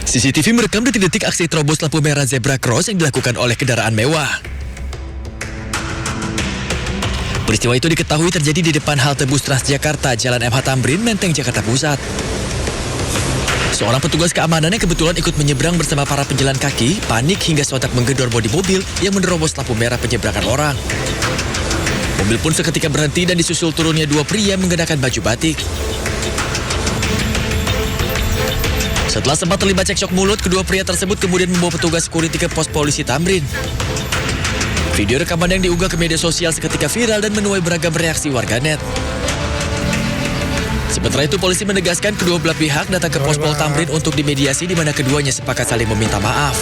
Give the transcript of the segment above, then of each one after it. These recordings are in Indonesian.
CCTV merekam detik-detik aksi terobos lampu merah zebra cross yang dilakukan oleh kendaraan mewah. Peristiwa itu diketahui terjadi di depan halte bus Transjakarta, Jalan MH Tamrin, Menteng, Jakarta Pusat. Seorang petugas keamanan yang kebetulan ikut menyeberang bersama para penjalan kaki, panik hingga sontak menggedor bodi mobil yang menerobos lampu merah penyeberangan orang. Mobil pun seketika berhenti dan disusul turunnya dua pria mengenakan baju batik. Setelah sempat terlibat cekcok mulut, kedua pria tersebut kemudian membawa petugas security ke pos polisi Tamrin. Video rekaman yang diunggah ke media sosial seketika viral dan menuai beragam reaksi warganet. Sementara itu, polisi menegaskan kedua belah pihak datang ke pos Pol Tamrin untuk dimediasi di mana keduanya sepakat saling meminta maaf.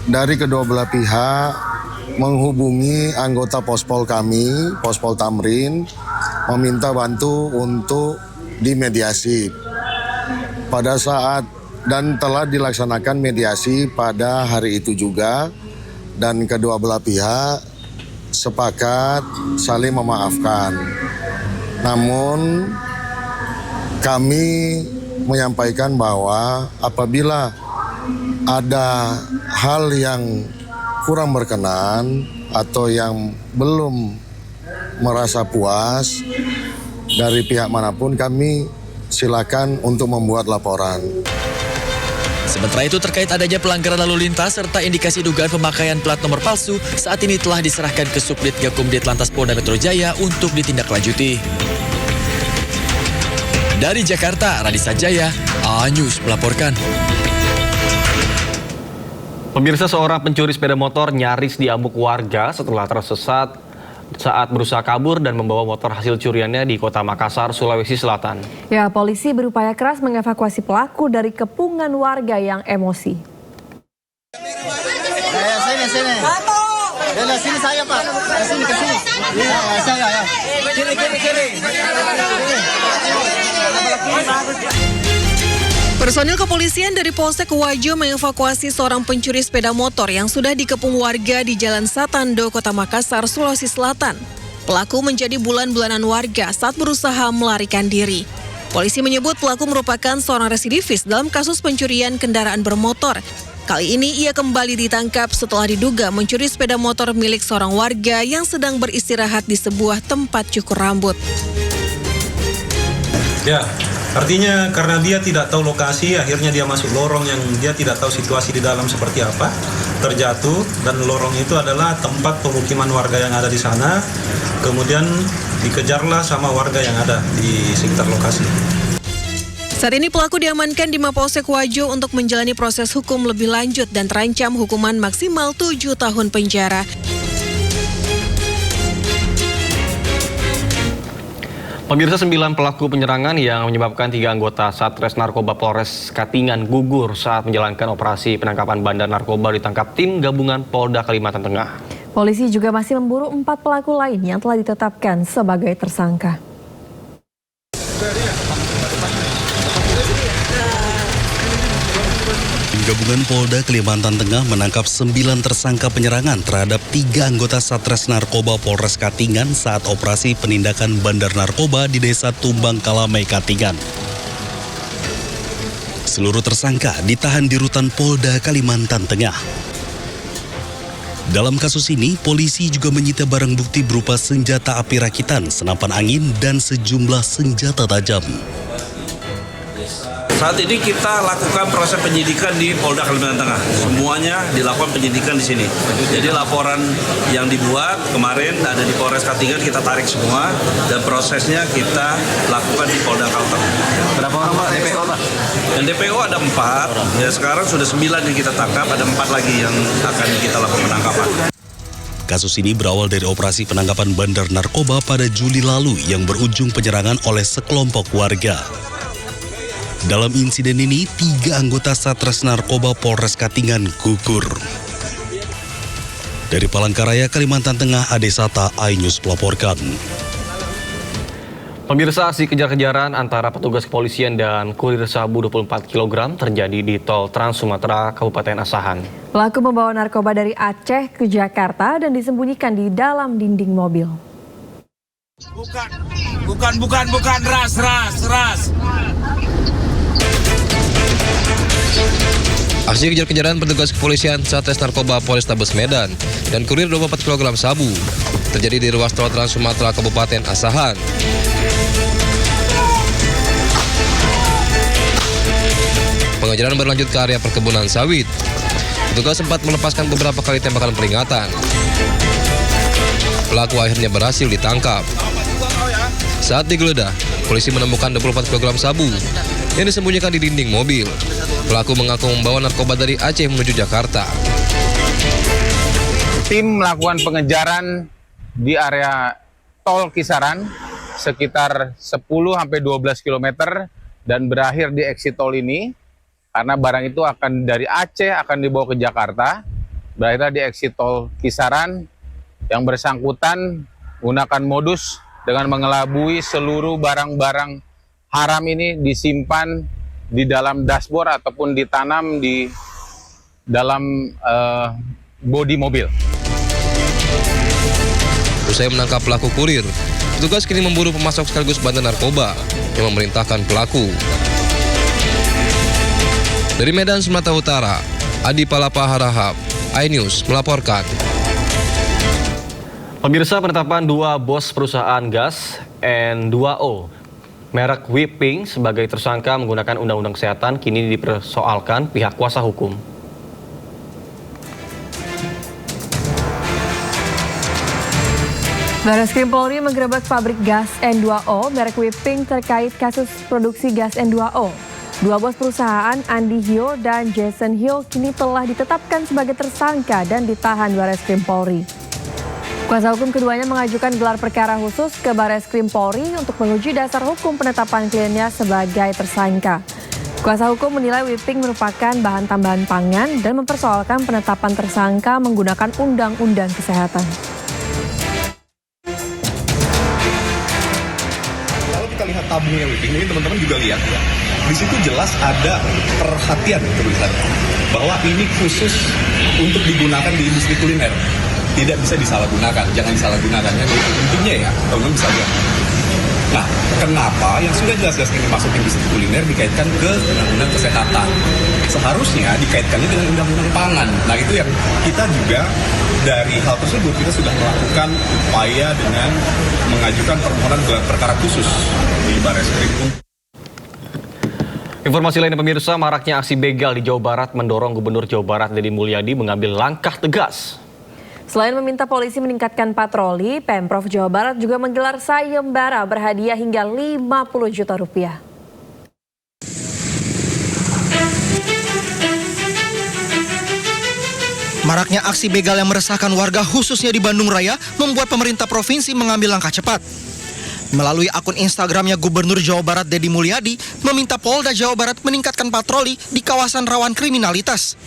Dari kedua belah pihak menghubungi anggota Pospol kami, Pospol Tamrin, meminta bantu untuk dimediasi. Pada saat dan telah dilaksanakan mediasi pada hari itu juga, dan kedua belah pihak sepakat saling memaafkan. Namun kami menyampaikan bahwa apabila ada hal yang kurang berkenan atau yang belum merasa puas dari pihak manapun, kami silakan untuk membuat laporan. Sementara itu, terkait adanya pelanggaran lalu lintas serta indikasi dugaan pemakaian plat nomor palsu, saat ini telah diserahkan ke Subdit Gakum Ditlantas Polda Metro Jaya untuk ditindaklanjuti. Dari Jakarta, Raditya Jaya, A-News melaporkan. Pemirsa, seorang pencuri sepeda motor nyaris diamuk warga setelah tersesat saat berusaha kabur dan membawa motor hasil curiannya di Kota Makassar, Sulawesi Selatan. Ya, polisi berupaya keras mengevakuasi pelaku dari kepungan warga yang emosi. Sini. Sini saya, Pak. Sini ke sini. Saya ya. Kiri. Personil kepolisian dari Polsek Wajo mengevakuasi seorang pencuri sepeda motor yang sudah dikepung warga di Jalan Satando, Kota Makassar, Sulawesi Selatan. Pelaku menjadi bulan-bulanan warga saat berusaha melarikan diri. Polisi menyebut pelaku merupakan seorang residivis dalam kasus pencurian kendaraan bermotor. Kali ini ia kembali ditangkap setelah diduga mencuri sepeda motor milik seorang warga yang sedang beristirahat di sebuah tempat cukur rambut. Ya, artinya karena dia tidak tahu lokasi, akhirnya dia masuk lorong yang dia tidak tahu situasi di dalam seperti apa, terjatuh, dan lorong itu adalah tempat pemukiman warga yang ada di sana, kemudian dikejarlah sama warga yang ada di sekitar lokasi. Saat ini pelaku diamankan di Mapolsek Wajo untuk menjalani proses hukum lebih lanjut dan terancam hukuman maksimal 7 tahun penjara. Pemirsa, 9 pelaku penyerangan yang menyebabkan 3 anggota Satres Narkoba Polres Katingan gugur saat menjalankan operasi penangkapan bandar narkoba ditangkap tim gabungan Polda Kalimantan Tengah. Polisi juga masih memburu 4 pelaku lain yang telah ditetapkan sebagai tersangka. Gabungan Polda Kalimantan Tengah menangkap 9 tersangka penyerangan terhadap 3 anggota Satres Narkoba Polres Katingan saat operasi penindakan bandar narkoba di Desa Tumbang Kalamai, Katingan. Seluruh tersangka ditahan di rutan Polda Kalimantan Tengah. Dalam kasus ini, polisi juga menyita barang bukti berupa senjata api rakitan, senapan angin, dan sejumlah senjata tajam. Saat ini kita lakukan proses penyidikan di Polda Kalimantan Tengah. Semuanya dilakukan penyidikan di sini. Jadi laporan yang dibuat kemarin ada di Polres Katingan kita tarik semua dan prosesnya kita lakukan di Polda Kalteng. Berapa orang, Pak? DPO, Pak? Dan DPO ada 4. Ya sekarang sudah 9 yang kita tangkap, ada 4 lagi yang akan kita lakukan penangkapan. Kasus ini berawal dari operasi penangkapan bandar narkoba pada Juli lalu yang berujung penyerangan oleh sekelompok warga. Dalam insiden ini, 3 anggota Satres Narkoba Polres Katingan gugur. Dari Palangkaraya, Kalimantan Tengah, Adesata, A-News melaporkan. Pemirsa, aksi kejar-kejaran antara petugas kepolisian dan kurir sabu 24 kg terjadi di Tol Trans Sumatera, Kabupaten Asahan. Pelaku membawa narkoba dari Aceh ke Jakarta dan disembunyikan di dalam dinding mobil. Bukan, ras. Aksi kejar-kejaran petugas kepolisian Satres Narkoba Polrestabes Medan dan kurir 24 kg sabu terjadi di ruas tol Trans Sumatera Kabupaten Asahan. Pengejaran berlanjut ke area perkebunan sawit. Petugas sempat melepaskan beberapa kali tembakan peringatan. Pelaku akhirnya berhasil ditangkap. Saat digeledah, polisi menemukan 24 kg sabu yang disembunyikan di dinding mobil. Pelaku mengaku membawa narkoba dari Aceh menuju Jakarta. Tim melakukan pengejaran di area tol Kisaran sekitar 10-12 km dan berakhir di exit tol ini karena barang itu akan dari Aceh akan dibawa ke Jakarta. Berakhir di exit tol Kisaran yang bersangkutan menggunakan modus dengan mengelabui seluruh barang-barang haram ini disimpan di dalam dashboard ataupun ditanam di dalam bodi mobil. Usai menangkap pelaku kurir, petugas kini memburu pemasok sekaligus bandar narkoba yang memerintahkan pelaku. Dari Medan, Sumatera Utara, Adi Palapa Harahap, iNews melaporkan. Pemirsa, penetapan 2 bos perusahaan gas N2O merek Whipping sebagai tersangka menggunakan Undang-Undang Kesehatan kini dipersoalkan pihak kuasa hukum. Barreskrim Polri menggerebek pabrik gas N2O merek Whipping terkait kasus produksi gas N2O. 2 bos perusahaan, Andi Hyo dan Jason Hyo, kini telah ditetapkan sebagai tersangka dan ditahan Barreskrim Polri. Kuasa hukum keduanya mengajukan gelar perkara khusus ke Barreskrim Polri untuk menguji dasar hukum penetapan kliennya sebagai tersangka. Kuasa hukum menilai Whipping merupakan bahan tambahan pangan dan mempersoalkan penetapan tersangka menggunakan Undang-Undang Kesehatan. Kalau kita lihat tabungnya Whipping ini, teman-teman juga lihat ya. Di situ jelas ada perhatian tulisannya bahwa ini khusus untuk digunakan di industri kuliner. Tidak bisa disalahgunakan, jangan disalahgunakan. Intinya ya, teman-teman bisa lihat. Nah, kenapa yang sudah jelas-jelas ini masuk industri kuliner dikaitkan ke Undang-Undang Kesehatan? Seharusnya dikaitkannya dengan Undang-Undang Pangan. Nah, itu yang kita juga dari hal tersebut kita sudah melakukan upaya dengan mengajukan permohonan gelar perkara khusus di Barreskrim. Informasi lainnya pemirsa, maraknya aksi begal di Jawa Barat mendorong Gubernur Jawa Barat Deddy Mulyadi mengambil langkah tegas. Selain meminta polisi meningkatkan patroli, Pemprov Jawa Barat juga menggelar sayembara berhadiah hingga 50 juta rupiah. Maraknya aksi begal yang meresahkan warga khususnya di Bandung Raya membuat pemerintah provinsi mengambil langkah cepat. Melalui akun Instagramnya, Gubernur Jawa Barat Deddy Mulyadi meminta Polda Jawa Barat meningkatkan patroli di kawasan rawan kriminalitas.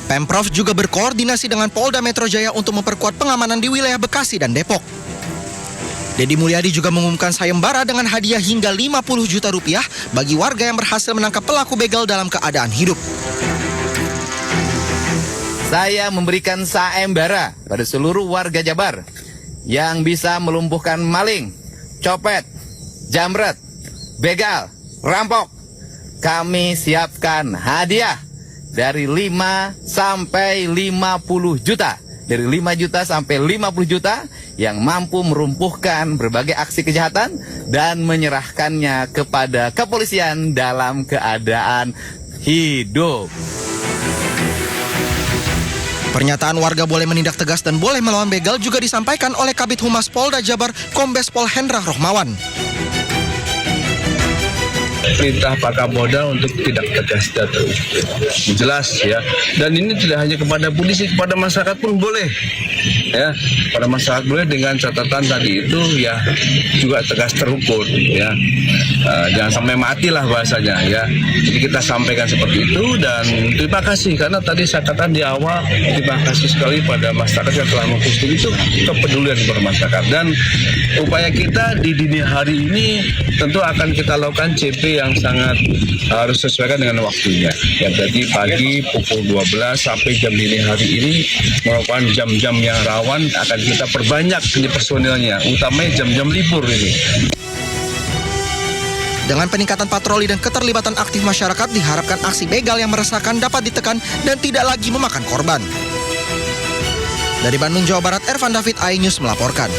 Pemprov juga berkoordinasi dengan Polda Metro Jaya untuk memperkuat pengamanan di wilayah Bekasi dan Depok. Deddy Mulyadi juga mengumumkan sayembara dengan hadiah hingga 50 juta rupiah bagi warga yang berhasil menangkap pelaku begal dalam keadaan hidup. Saya memberikan sayembara pada seluruh warga Jabar yang bisa melumpuhkan maling, copet, jamret, begal, rampok. Kami siapkan hadiah dari 5 sampai 50 juta. Dari 5 juta sampai 50 juta yang mampu merumpuhkan berbagai aksi kejahatan dan menyerahkannya kepada kepolisian dalam keadaan hidup. Pernyataan warga boleh menindak tegas dan boleh melawan begal juga disampaikan oleh Kabid Humas Polda Jabar Kombes Pol Hendra Rohmawan. Perintah Pak Kapolda untuk tidak tegas dan jelas ya, dan ini tidak hanya kepada polisi, kepada masyarakat pun boleh ya, pada masyarakat boleh dengan catatan tadi itu ya juga tegas terukur ya, jangan sampai mati lah bahasanya ya. Jadi kita sampaikan seperti itu dan terima kasih karena tadi saya katakan di awal, terima kasih sekali pada masyarakat yang telah mengkhusus itu kepedulian kepada masyarakat, dan upaya kita di dini hari ini tentu akan kita lakukan CP yang sangat harus sesuaikan dengan waktunya. Ya, jadi pagi pukul 12 sampai jam dini hari ini merupakan jam-jam yang rawan, akan kita perbanyak personilnya, utamanya jam-jam libur ini. Dengan peningkatan patroli dan keterlibatan aktif masyarakat, diharapkan aksi begal yang meresahkan dapat ditekan dan tidak lagi memakan korban. Dari Bandung, Jawa Barat, Ervan David, iNews melaporkan.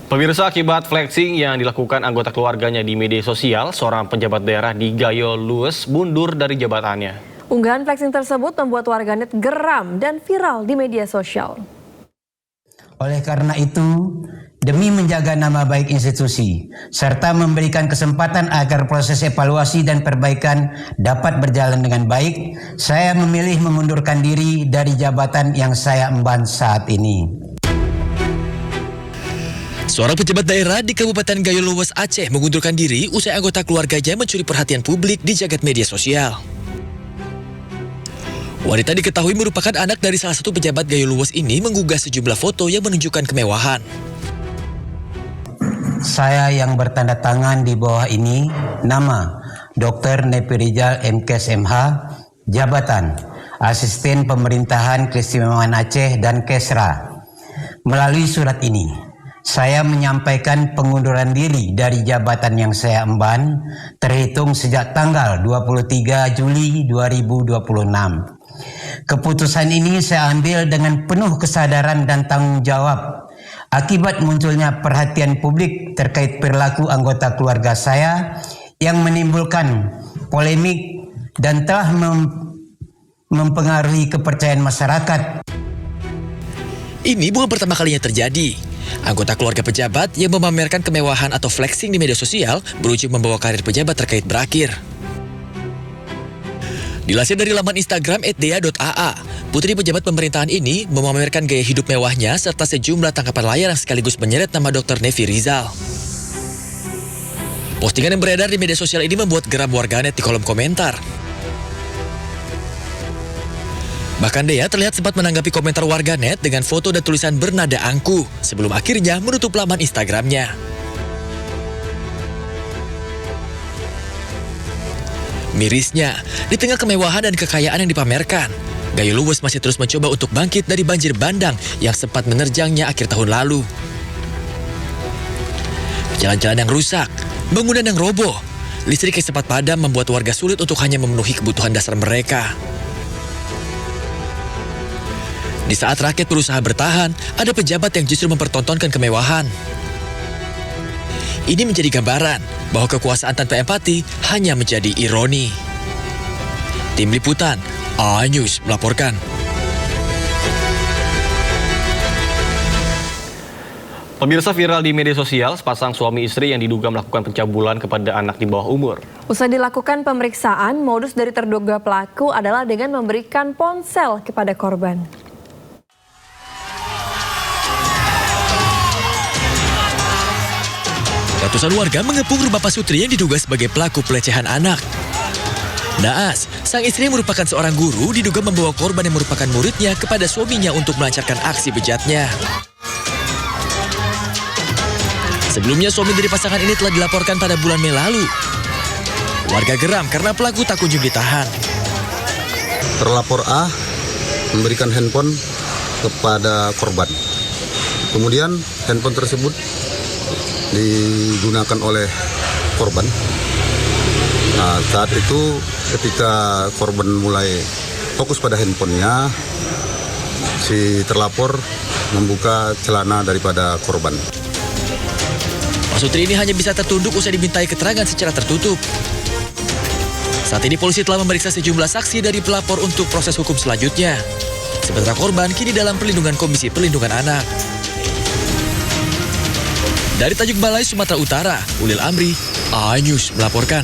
Pemirsa, akibat flexing yang dilakukan anggota keluarganya di media sosial, seorang pejabat daerah di Gayo Lues mundur dari jabatannya. Unggahan flexing tersebut membuat warganet geram dan viral di media sosial. Oleh karena itu, demi menjaga nama baik institusi, serta memberikan kesempatan agar proses evaluasi dan perbaikan dapat berjalan dengan baik, saya memilih mengundurkan diri dari jabatan yang saya emban saat ini. Seorang pejabat daerah di Kabupaten Gayo Lues, Aceh mengundurkan diri usai anggota keluarganya mencuri perhatian publik di jagat media sosial. Wanita diketahui merupakan anak dari salah satu pejabat Gayo Lues ini menggugah sejumlah foto yang menunjukkan kemewahan. Saya yang bertanda tangan di bawah ini, nama Dr. Nepi Rizal MKes MH, jabatan Asisten Pemerintahan Keistimewaan Aceh dan Kesra. Melalui surat ini, saya menyampaikan pengunduran diri dari jabatan yang saya emban terhitung sejak tanggal 23 Juli 2026. Keputusan ini saya ambil dengan penuh kesadaran dan tanggung jawab akibat munculnya perhatian publik terkait perilaku anggota keluarga saya yang menimbulkan polemik dan telah mempengaruhi kepercayaan masyarakat. Ini bukan pertama kalinya terjadi. Anggota keluarga pejabat yang memamerkan kemewahan atau flexing di media sosial berujung membawa karir pejabat terkait berakhir. Dilansir dari laman Instagram @dea.aa, putri pejabat pemerintahan ini memamerkan gaya hidup mewahnya serta sejumlah tangkapan layar yang sekaligus menyeret nama Dr. Nepi Rizal. Postingan yang beredar di media sosial ini membuat geram warganet di kolom komentar. Bahkan Dea terlihat sempat menanggapi komentar warganet dengan foto dan tulisan bernada angkuh sebelum akhirnya menutup laman Instagramnya. Mirisnya, di tengah kemewahan dan kekayaan yang dipamerkan, Gayo Lues masih terus mencoba untuk bangkit dari banjir bandang yang sempat menerjangnya akhir tahun lalu. Jalan-jalan yang rusak, bangunan yang roboh, listrik yang sempat padam membuat warga sulit untuk hanya memenuhi kebutuhan dasar mereka. Di saat rakyat berusaha bertahan, ada pejabat yang justru mempertontonkan kemewahan. Ini menjadi gambaran bahwa kekuasaan tanpa empati hanya menjadi ironi. Tim Liputan, iNews melaporkan. Pemirsa, viral di media sosial sepasang suami istri yang diduga melakukan pencabulan kepada anak di bawah umur. Usai dilakukan pemeriksaan, modus dari terduga pelaku adalah dengan memberikan ponsel kepada korban. Ratusan warga mengepung rumah Pasutri yang diduga sebagai pelaku pelecehan anak. Naas, sang istri yang merupakan seorang guru diduga membawa korban yang merupakan muridnya kepada suaminya untuk melancarkan aksi bejatnya. Sebelumnya suami dari pasangan ini telah dilaporkan pada bulan Mei lalu. Warga geram karena pelaku tak kunjung ditahan. Terlapor A memberikan handphone kepada korban. Kemudian handphone tersebut digunakan oleh korban. Nah, saat itu ketika korban mulai fokus pada handphonenya, si terlapor membuka celana daripada korban. Pasutri ini hanya bisa tertunduk usai dimintai keterangan secara tertutup. Saat ini polisi telah memeriksa sejumlah saksi dari pelapor untuk proses hukum selanjutnya. Sementara korban kini dalam perlindungan Komisi Perlindungan Anak. Dari Tanjung Balai, Sumatera Utara, Ulil Amri, iNews melaporkan.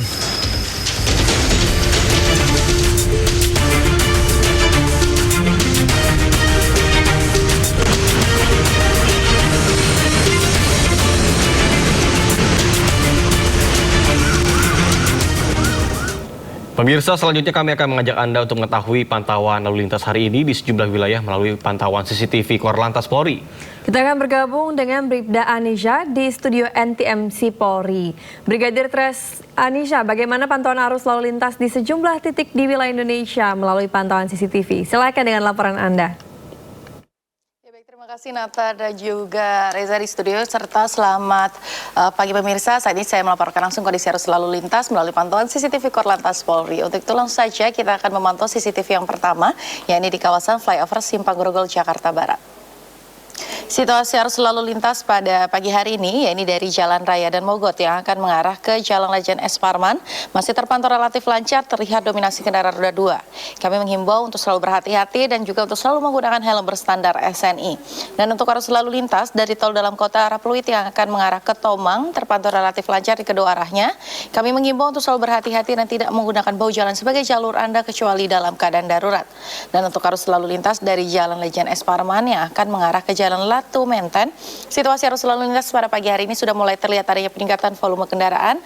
Pemirsa, selanjutnya kami akan mengajak Anda untuk mengetahui pantauan lalu lintas hari ini di sejumlah wilayah melalui pantauan CCTV Korlantas Polri. Kita akan bergabung dengan Bribda Anisha di studio NTMC Polri. Brigadir Tres Anisha, bagaimana pantauan arus lalu lintas di sejumlah titik di wilayah Indonesia melalui pantauan CCTV? Silakan dengan laporan Anda. kasih Nata dan juga Reza di studio, serta selamat pagi pemirsa. Saat ini saya melaporkan langsung kondisi arus lalu lintas melalui pantauan CCTV Korlantas Polri. Untuk itu langsung saja kita akan memantau CCTV yang pertama, yakni di kawasan flyover Simpang Grogol, Jakarta Barat. Situasi arus lalu lintas pada pagi hari ini, yakni dari Jalan Raya dan Mogot yang akan mengarah ke Jalan Lejen S. Parman, masih terpantau relatif lancar, terlihat dominasi kendaraan roda 2. Kami menghimbau untuk selalu berhati-hati dan juga untuk selalu menggunakan helm berstandar SNI. Dan untuk arus lalu lintas dari tol dalam kota arah Pluit yang akan mengarah ke Tomang, terpantau relatif lancar di kedua arahnya. Kami menghimbau untuk selalu berhati-hati dan tidak menggunakan bahu jalan sebagai jalur Anda kecuali dalam keadaan darurat. Dan untuk arus lalu lintas dari Jalan Lejen S. Parman yang akan mengarah ke Jalan Latu Menten, situasi arus lalu lintas pada pagi hari ini sudah mulai terlihat adanya peningkatan volume kendaraan,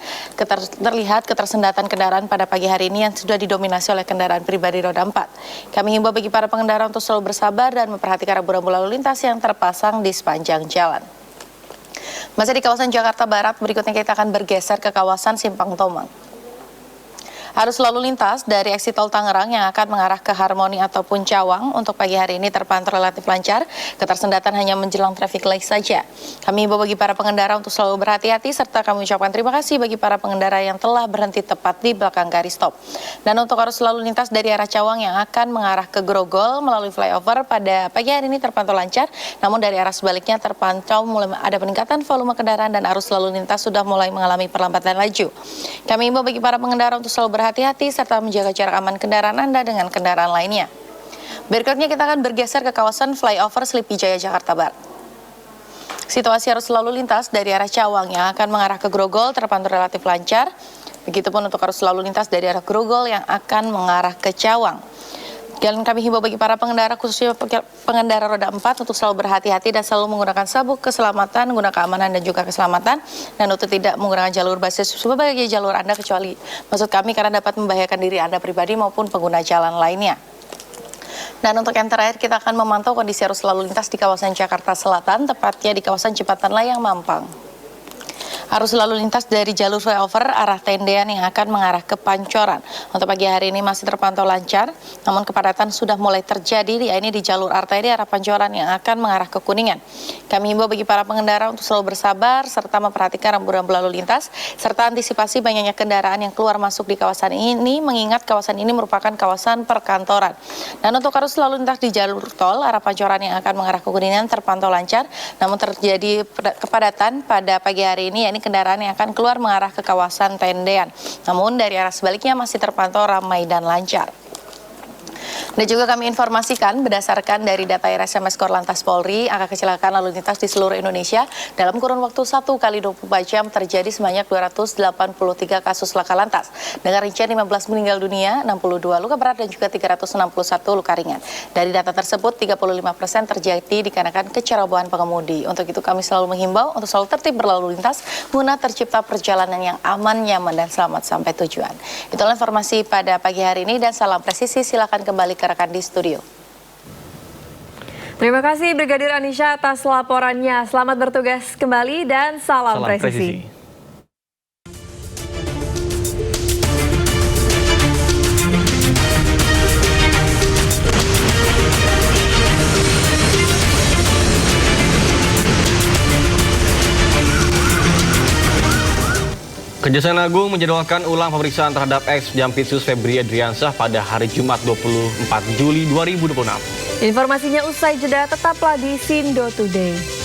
terlihat ketersendatan kendaraan pada pagi hari ini yang sudah didominasi oleh kendaraan pribadi roda 4. Kami himbau bagi para pengendara untuk selalu bersabar dan memperhatikan rambu-rambu lalu lintas yang terpasang di sepanjang jalan. Masih di kawasan Jakarta Barat, berikutnya kita akan bergeser ke kawasan Simpang Tomang. Arus lalu lintas dari eksit tol Tangerang yang akan mengarah ke Harmoni ataupun Cawang untuk pagi hari ini terpantau relatif lancar, ketersendatan hanya menjelang traffic light saja. Kami himbau bagi para pengendara untuk selalu berhati-hati serta kami ucapkan terima kasih bagi para pengendara yang telah berhenti tepat di belakang garis stop. Dan untuk arus lalu lintas dari arah Cawang yang akan mengarah ke Grogol melalui flyover pada pagi hari ini terpantau lancar, namun dari arah sebaliknya terpantau mulai ada peningkatan volume kendaraan dan arus lalu lintas sudah mulai mengalami perlambatan laju. Kami himbau bagi para pengendara untuk selalu berhati-hati serta menjaga jarak aman kendaraan Anda dengan kendaraan lainnya. Berikutnya kita akan bergeser ke kawasan flyover Sleepy Jaya, Jakarta Barat. Situasi arus lalu lintas dari arah Cawang yang akan mengarah ke Grogol terpantau relatif lancar. Begitupun untuk arus lalu lintas dari arah Grogol yang akan mengarah ke Cawang. Dan kami himbau bagi para pengendara, khususnya pengendara roda 4 untuk selalu berhati-hati dan selalu menggunakan sabuk keselamatan, guna keamanan dan juga keselamatan, dan untuk tidak menggunakan jalur basis sebagai jalur Anda kecuali maksud kami karena dapat membahayakan diri Anda pribadi maupun pengguna jalan lainnya. Dan untuk yang terakhir kita akan memantau kondisi arus lalu lintas di kawasan Jakarta Selatan, tepatnya di kawasan Jembatan Layang Mampang. Arus lalu lintas dari jalur flyover arah Tendean yang akan mengarah ke Pancoran. Untuk pagi hari ini masih terpantau lancar, namun kepadatan sudah mulai terjadi ini di jalur arteri arah Pancoran yang akan mengarah ke Kuningan. Kami himbau bagi para pengendara untuk selalu bersabar serta memperhatikan rambu-rambu lalu lintas serta antisipasi banyaknya kendaraan yang keluar masuk di kawasan ini, mengingat kawasan ini merupakan kawasan perkantoran. Dan untuk arus lalu lintas di jalur tol arah Pancoran yang akan mengarah ke Kuningan terpantau lancar, namun terjadi kepadatan pada pagi hari ini, kendaraan yang akan keluar mengarah ke kawasan Tendean. Namun dari arah sebaliknya masih terpantau ramai dan lancar. Dan juga kami informasikan berdasarkan dari data RSMS Korlantas Polri, angka kecelakaan lalu lintas di seluruh Indonesia dalam kurun waktu 1 kali 24 jam terjadi sebanyak 283 kasus laka lantas. Dengan rincian 15 meninggal dunia, 62 luka berat dan juga 361 luka ringan. Dari data tersebut, 35% terjadi dikarenakan kecerobohan pengemudi. Untuk itu kami selalu menghimbau untuk selalu tertib berlalu lintas guna tercipta perjalanan yang aman, nyaman, dan selamat sampai tujuan. Itulah informasi pada pagi hari ini dan salam presisi. Silakan kembali ke rekan di studio. Terima kasih Brigadir Anisha atas laporannya. Selamat bertugas kembali dan salam presisi. Kejaksaan Agung menjadwalkan ulang pemeriksaan terhadap ex-Jampitsus Febri Adriansah pada hari Jumat 24 Juli 2026. Informasinya usai jeda, tetaplah di Sindo Today.